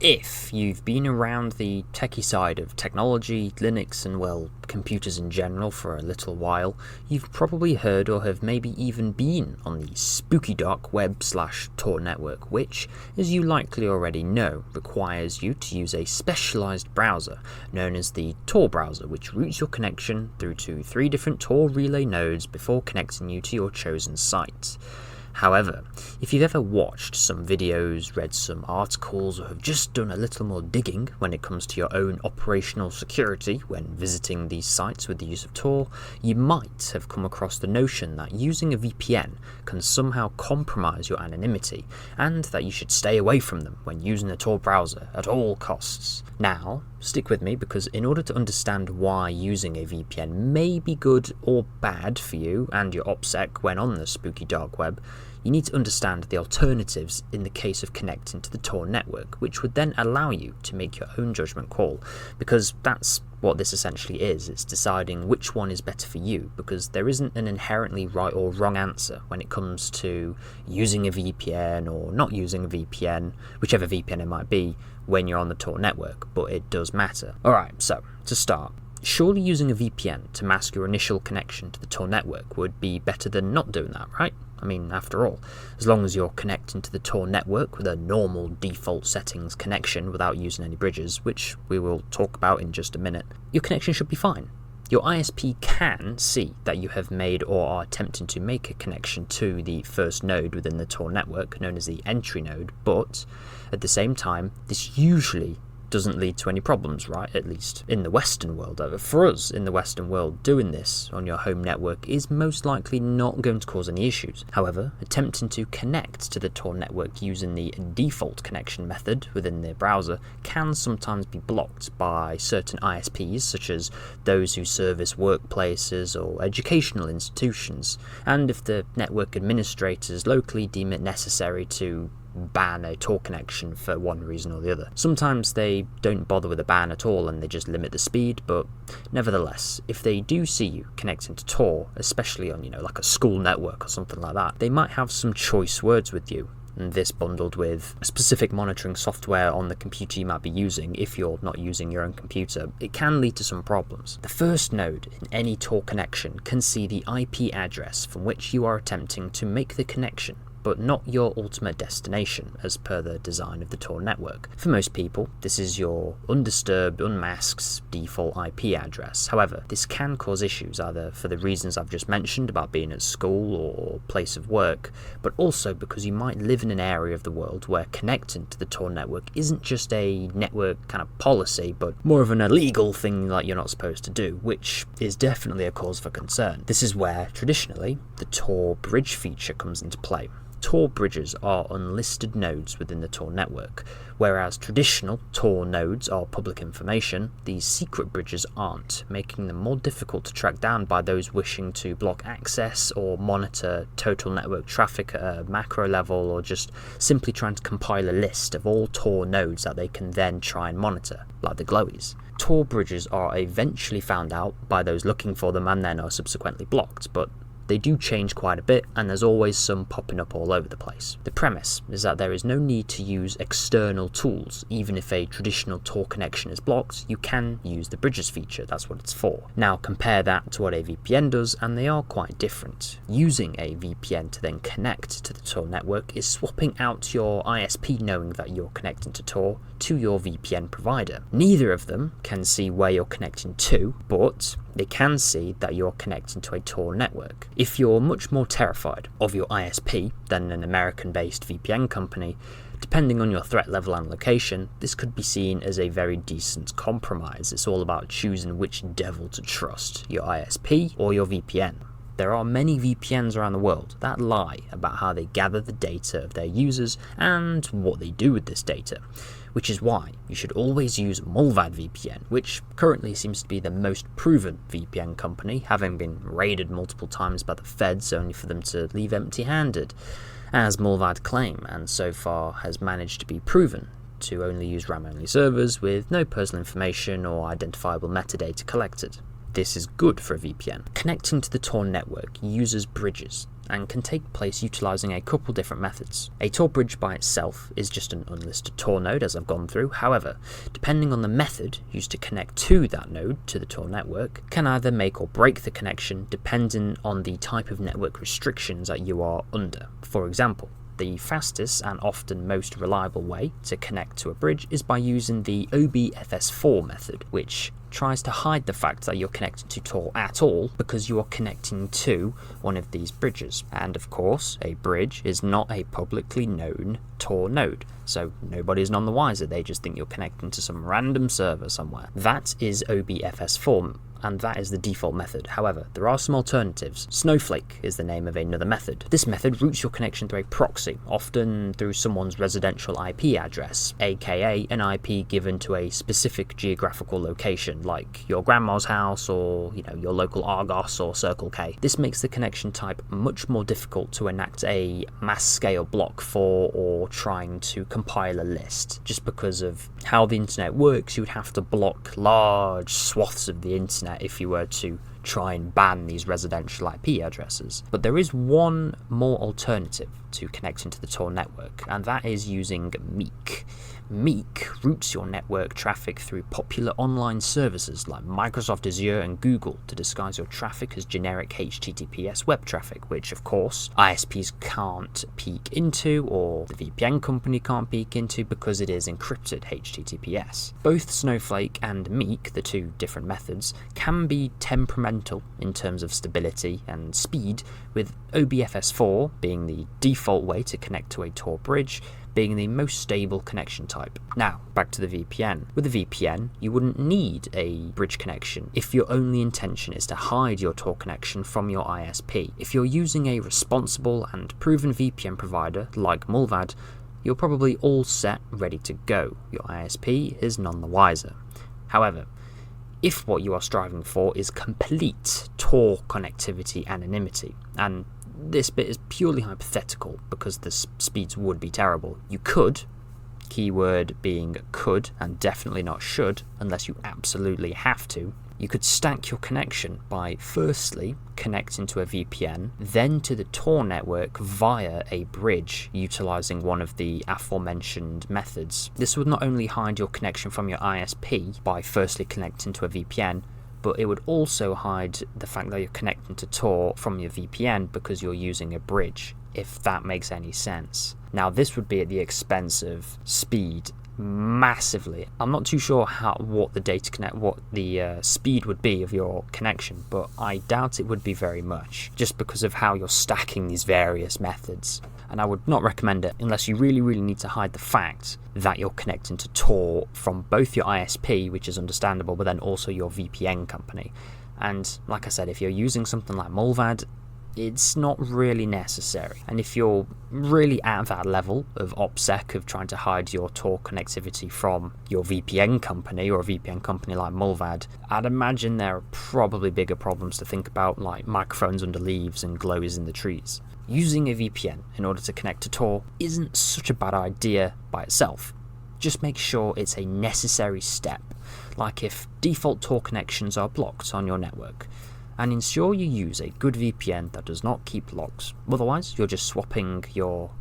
If you've been around the techie side of technology, Linux, and well, computers in general for a little while, you've probably heard or have maybe even been on the spooky dark web/Tor network, which, as you likely already know, requires you to use a specialized browser known as the Tor browser, which routes your connection through to 3 different Tor relay nodes before connecting you to your chosen site. However, if you've ever watched some videos, read some articles, or have just done a little more digging when it comes to your own operational security when visiting these sites with the use of Tor, you might have come across the notion that using a VPN can somehow compromise your anonymity, and that you should stay away from them when using a Tor browser at all costs. Now, stick with me, because in order to understand why using a VPN may be good or bad for you and your OPSEC when on the spooky dark web, you need to understand the alternatives in the case of connecting to the Tor network, which would then allow you to make your own judgment call, because that's what this essentially is. It's deciding which one is better for you, because there isn't an inherently right or wrong answer when it comes to using a VPN or not using a VPN, whichever VPN it might be, when you're on the Tor network, but it does matter. Alright, so to start, surely using a VPN to mask your initial connection to the Tor network would be better than not doing that, right? I mean, after all, as long as you're connecting to the Tor network with a normal default settings connection without using any bridges, which we will talk about in just a minute, your connection should be fine. Your ISP can see that you have made or are attempting to make a connection to the first node within the Tor network, known as the entry node, but at the same time, this usually doesn't lead to any problems, right? At least in the Western world. For us in the Western world, doing this on your home network is most likely not going to cause any issues. However, attempting to connect to the Tor network using the default connection method within the browser can sometimes be blocked by certain ISPs, such as those who service workplaces or educational institutions, and if the network administrators locally deem it necessary to ban a Tor connection for one reason or the other. Sometimes they don't bother with a ban at all and they just limit the speed, but nevertheless, if they do see you connecting to Tor, especially on, like a school network or something like that, they might have some choice words with you. And this bundled with specific monitoring software on the computer you might be using if you're not using your own computer, it can lead to some problems. The first node in any Tor connection can see the IP address from which you are attempting to make the connection, but not your ultimate destination as per the design of the Tor network. For most people, this is your undisturbed, unmasked default IP address. However, this can cause issues either for the reasons I've just mentioned about being at school or place of work, but also because you might live in an area of the world where connecting to the Tor network isn't just a network kind of policy, but more of an illegal thing that you're not supposed to do, which is definitely a cause for concern. This is where, traditionally, the Tor bridge feature comes into play. Tor bridges are unlisted nodes within the Tor network, whereas traditional Tor nodes are public information. These secret bridges aren't, making them more difficult to track down by those wishing to block access or monitor total network traffic at a macro level, or just simply trying to compile a list of all Tor nodes that they can then try and monitor, like the glowies. Tor bridges are eventually found out by those looking for them and then are subsequently blocked, but they do change quite a bit, and there's always some popping up all over the place. The premise is that there is no need to use external tools. Even if a traditional Tor connection is blocked, you can use the bridges feature. That's what it's for. Now compare that to what a VPN does, and they are quite different. Using a VPN to then connect to the Tor network is swapping out your ISP knowing that you're connecting to Tor to your VPN provider. Neither of them can see where you're connecting to, but they can see that you're connecting to a Tor network. If you're much more terrified of your ISP than an American-based VPN company, depending on your threat level and location, this could be seen as a very decent compromise. It's all about choosing which devil to trust, your ISP or your VPN. There are many VPNs around the world that lie about how they gather the data of their users and what they do with this data, which is why you should always use Mullvad VPN, which currently seems to be the most proven VPN company, having been raided multiple times by the feds only for them to leave empty-handed, as Mullvad claim, and so far has managed to be proven to only use RAM-only servers with no personal information or identifiable metadata collected. This is good for a VPN. Connecting to the Tor network uses bridges and can take place utilising a couple different methods. A Tor bridge by itself is just an unlisted Tor node, as I've gone through. However, depending on the method used to connect to that node, to the Tor network, can either make or break the connection depending on the type of network restrictions that you are under. For example, the fastest and often most reliable way to connect to a bridge is by using the OPSEC method, which tries to hide the fact that you're connected to Tor at all because you are connecting to one of these bridges. And of course, a bridge is not a publicly known Tor node, so nobody's none the wiser. They just think you're connecting to some random server somewhere. That is OPSEC, and that is the default method. However, there are some alternatives. Snowflake is the name of another method. This method routes your connection through a proxy, often through someone's residential IP address, aka an IP given to a specific geographical location, like your grandma's house or your local Argos or Circle K. This makes the connection type much more difficult to enact a mass scale block for, or trying to compile a list. Just because of how the internet works, you would have to block large swaths of the internet if you were to try and ban these residential IP addresses. But there is one more alternative to connecting to the Tor network, and that is using Meek. Meek routes your network traffic through popular online services like Microsoft Azure and Google to disguise your traffic as generic HTTPS web traffic, which of course ISPs can't peek into, or the VPN company can't peek into, because it is encrypted HTTPS. Both Snowflake and Meek, the two different methods, can be temperamental in terms of stability and speed, with OPSEC being the default way to connect to a Tor bridge, being the most stable connection type. Now, back to the VPN. With a VPN, you wouldn't need a bridge connection if your only intention is to hide your Tor connection from your ISP. If you're using a responsible and proven VPN provider like Mulvad, you're probably all set, ready to go. Your ISP is none the wiser. However, if what you are striving for is complete Tor connectivity anonymity, and this bit is purely hypothetical because the speeds would be terrible, you could, keyword being could and definitely not should unless you absolutely have to, you could stack your connection by firstly connecting to a VPN, then to the Tor network via a bridge utilising one of the aforementioned methods. This would not only hide your connection from your ISP by firstly connecting to a VPN, but it would also hide the fact that you're connecting to Tor from your VPN because you're using a bridge, if that makes any sense. Now, this would be at the expense of speed massively. I'm not too sure what the speed would be of your connection, but I doubt it would be very much, just because of how you're stacking these various methods. And I would not recommend it unless you really need to hide the fact that you're connecting to Tor from both your ISP, which is understandable, but then also your VPN company. And like I said, if you're using something like Mulvad, it's not really necessary. And if you're really at that level of OPSEC of trying to hide your Tor connectivity from your VPN company, or a VPN company like Mulvad, I'd imagine there are probably bigger problems to think about, like microphones under leaves and glowies in the trees. Using a VPN in order to connect to Tor isn't such a bad idea by itself. Just make sure it's a necessary step, like if default Tor connections are blocked on your network, and ensure you use a good VPN that does not keep logs. Otherwise, you're just swapping your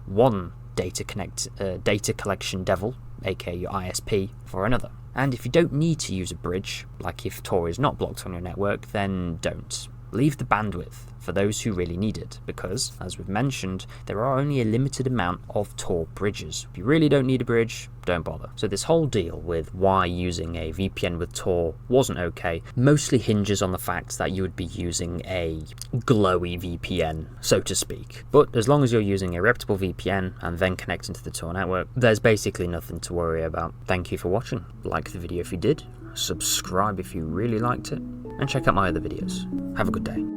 one data collection devil, aka your ISP, for another. And if you don't need to use a bridge, like if Tor is not blocked on your network, then don't. Leave the bandwidth for those who really need it, because, as we've mentioned, there are only a limited amount of Tor bridges. If you really don't need a bridge, don't bother. So this whole deal with why using a VPN with Tor wasn't okay mostly hinges on the fact that you would be using a glowy VPN, so to speak. But as long as you're using a reputable VPN and then connecting to the Tor network, there's basically nothing to worry about. Thank you for watching. Like the video if you did, subscribe if you really liked it, and check out my other videos. Have a good day.